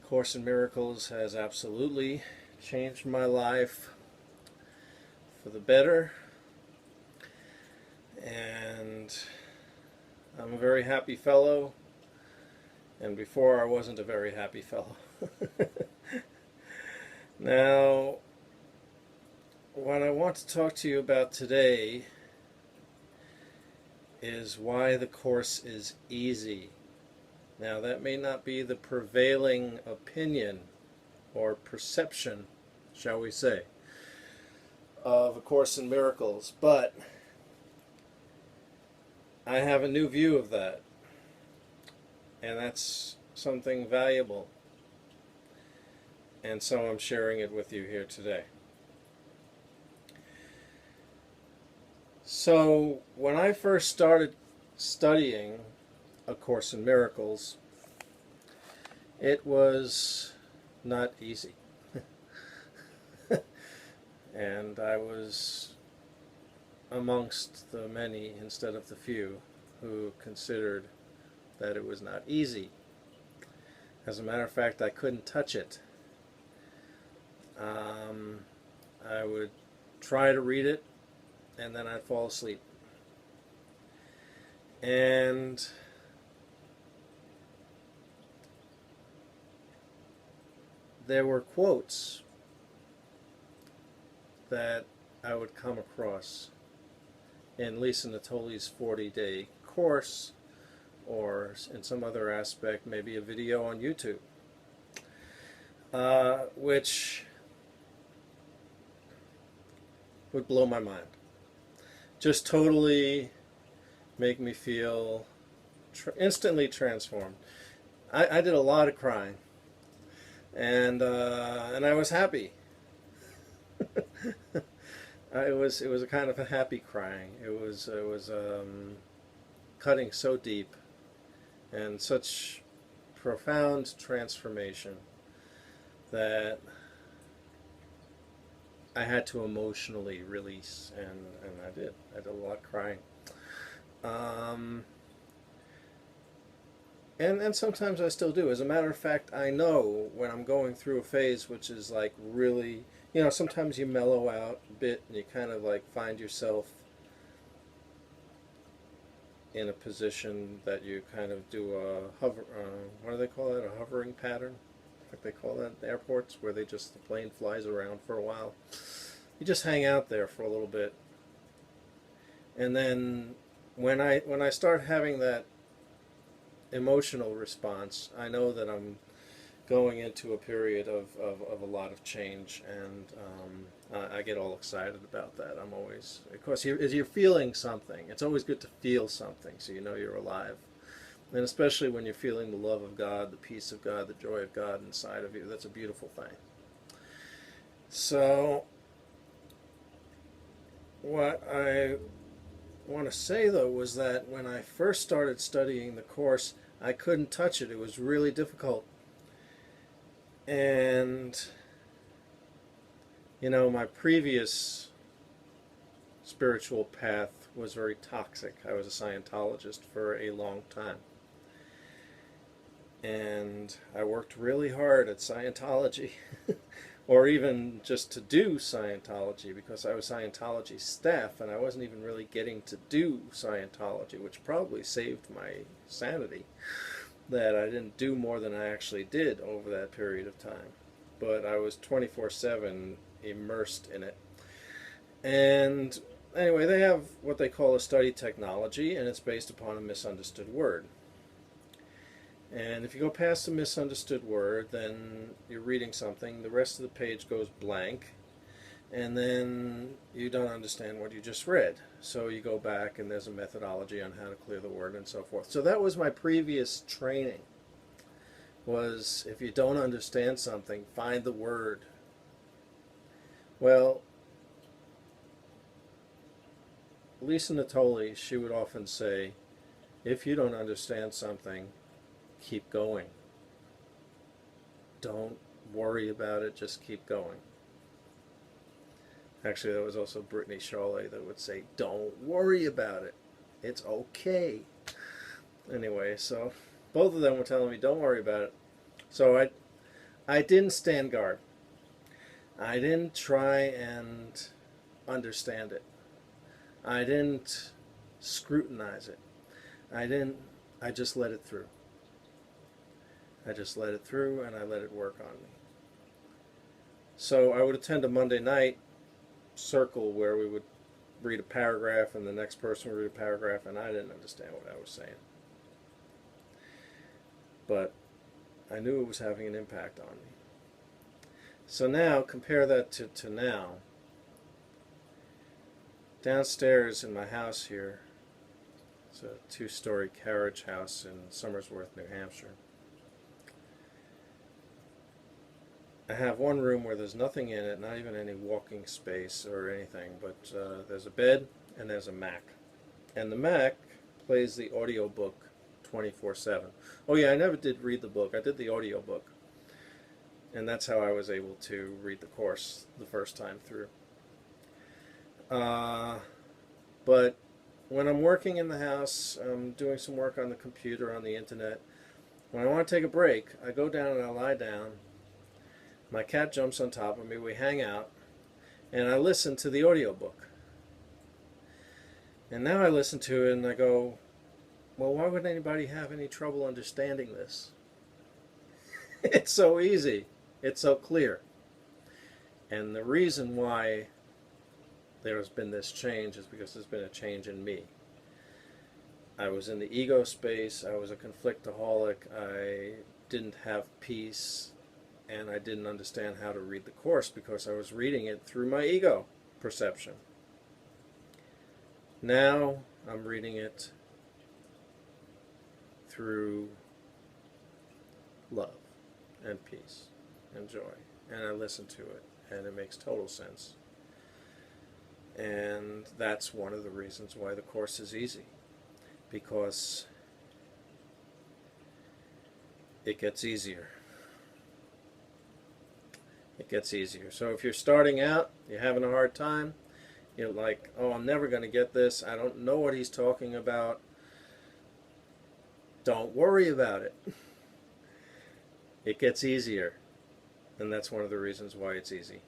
Course in Miracles has absolutely changed my life for the better, and I'm a very happy fellow, and before I wasn't a very happy fellow. Now, what I want to talk to you about today is why the Course is easy. Now, that may not be the prevailing opinion or perception, shall we say, of A Course in Miracles, but I have a new view of that, and that's something valuable, and so I'm sharing it with you here today. So, when I first started studying A Course in Miracles, it was not easy. And I was amongst the many instead of the few who considered that it was not easy. As a matter of fact, I couldn't touch it. I would try to read it, and then I'd fall asleep. And there were quotes that I would come across in Lisa Natoli's 40-day course, or in some other aspect, maybe a video on YouTube, which would blow my mind. Just totally make me feel instantly transformed. I did a lot of crying, and I was happy. It was a kind of a happy crying. It was cutting so deep, and such profound transformation that I had to emotionally release, and I did. I did a lot of crying. And sometimes I still do. As a matter of fact, I know when I'm going through a phase which is like really, sometimes you mellow out a bit and you kind of like find yourself in a position that you kind of do a hover, what do they call it, a hovering pattern? Like they call that at airports, where the plane flies around for a while. You just hang out there for a little bit. And then when I start having that emotional response, I know that I'm going into a period of a lot of change, and I get all excited about that. I'm always, of course, as you're feeling something, it's always good to feel something so you know you're alive. And especially when you're feeling the love of God, the peace of God, the joy of God inside of you, that's a beautiful thing. So, what I want to say, though, was that when I first started studying the Course, I couldn't touch it. It was really difficult. And, my previous spiritual path was very toxic. I was a Scientologist for a long time. And I worked really hard at Scientology, or even just to do Scientology, because I was Scientology staff and I wasn't even really getting to do Scientology, which probably saved my sanity, that I didn't do more than I actually did over that period of time. But I was 24/7 immersed in it. And anyway, they have what they call a study technology, and it's based upon a misunderstood word. And if you go past the misunderstood word, then you're reading something, the rest of the page goes blank, and then you don't understand what you just read. So you go back, and there's a methodology on how to clear the word and so forth. So that was my previous training, was if you don't understand something, find the word. Well, Lisa Natoli, she would often say, if you don't understand something, keep going. Don't worry about it, just keep going. Actually, that was also Brittany Sharley that would say, don't worry about it. It's okay. Anyway, so both of them were telling me, don't worry about it. So I didn't stand guard. I didn't try and understand it. I didn't scrutinize it. I didn't, I just let it through. I just let it through and I let it work on me. So I would attend a Monday night circle where we would read a paragraph and the next person would read a paragraph, and I didn't understand what I was saying. But I knew it was having an impact on me. So now, compare that to now. Downstairs in my house here, it's a two-story carriage house in Somersworth, New Hampshire. I have one room where there's nothing in it, not even any walking space or anything, but there's a bed and there's a Mac. And the Mac plays the audiobook 24/7. Oh yeah, I never did read the book. I did the audiobook. And that's how I was able to read the course the first time through. But when I'm working in the house, I'm doing some work on the computer, on the internet. When I want to take a break, I go down and I lie down. My cat jumps on top of me, we hang out, and I listen to the audiobook. And now I listen to it and I go, well, why would anybody have any trouble understanding this? It's so easy. It's so clear. And the reason why there's been this change is because there's been a change in me. I was in the ego space, I was a conflictaholic, I didn't have peace, and I didn't understand how to read the course because I was reading it through my ego perception. Now I'm reading it through love and peace and joy, and I listen to it, and it makes total sense. And that's one of the reasons why the course is easy, because it gets easier. It gets easier. So if you're starting out, you're having a hard time, you're like, oh, I'm never going to get this, I don't know what he's talking about, don't worry about it. It gets easier, and that's one of the reasons why it's easy.